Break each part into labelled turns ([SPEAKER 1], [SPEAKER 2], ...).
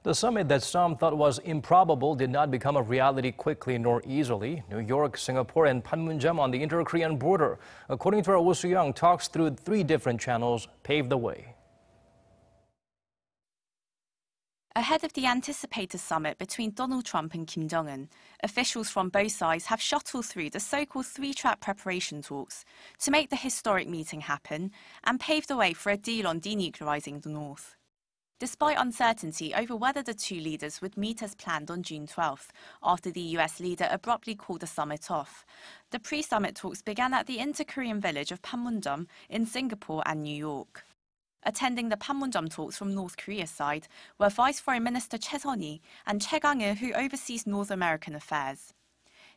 [SPEAKER 1] The summit that some thought was improbable did not become a reality quickly nor easily. New York, Singapore, and Panmunjom on the inter-Korean border, according to our Oh Soo-young, talks through 3 different channels paved the way.
[SPEAKER 2] Ahead of the anticipated summit between Donald Trump and Kim Jong-un, officials from both sides have shuttled through the so-called 3-track preparation talks to make the historic meeting happen and pave the way for a deal on denuclearizing the North. Despite uncertainty over whether the two leaders would meet as planned on June 12th, after the US leader abruptly called the summit off, the pre-summit talks began at the inter-Korean village of Panmunjom in Singapore and New York. Attending the Panmunjom talks from North Korea's side were Vice Foreign Minister Son-hui and Choe Kang-il, who oversees North American affairs.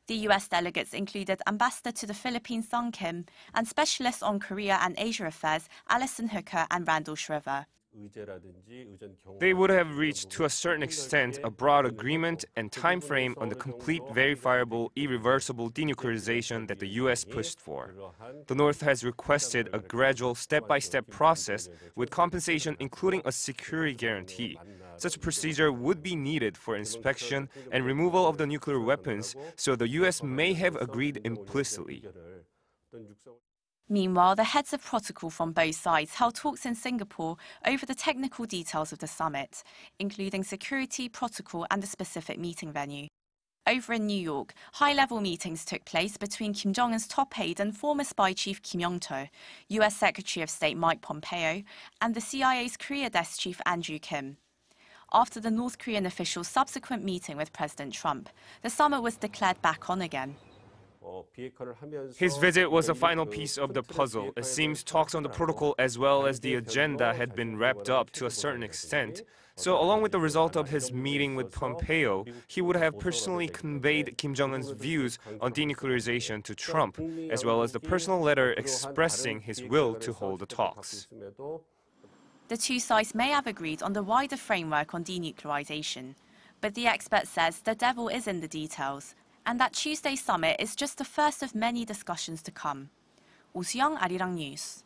[SPEAKER 2] The US delegates included Ambassador to the Philippines Sung Kim and Specialists on Korea and Asia Affairs Alison Hooker and Randall Shriver.
[SPEAKER 3] They would have reached, to a certain extent, a broad agreement and time frame on the complete, verifiable, irreversible denuclearization that the U.S. pushed for. The North has requested a gradual, step-by-step process with compensation including a security guarantee. Such a procedure would be needed for inspection and removal of the nuclear weapons, so the U.S. may have agreed implicitly.
[SPEAKER 2] Meanwhile, the heads of protocol from both sides held talks in Singapore over the technical details of the summit, including security, protocol, and the specific meeting venue. Over in New York, high-level meetings took place between Kim Jong-un's top aide and former spy chief Kim Yong-to, US Secretary of State Mike Pompeo, and the CIA's Korea Desk Chief Andrew Kim. After the North Korean official's subsequent meeting with President Trump, the summit was declared back on again.
[SPEAKER 3] His visit was a final piece of the puzzle. It seems talks on the protocol as well as the agenda had been wrapped up to a certain extent. So along with the result of his meeting with Pompeo, he would have personally conveyed Kim Jong-un's views on denuclearization to Trump, as well as the personal letter expressing his will to hold the talks.
[SPEAKER 2] The two sides may have agreed on the wider framework on denuclearization, but the expert says the devil is in the details, and that Tuesday's summit is just the first of many discussions to come. Oh Soo-young, Arirang News.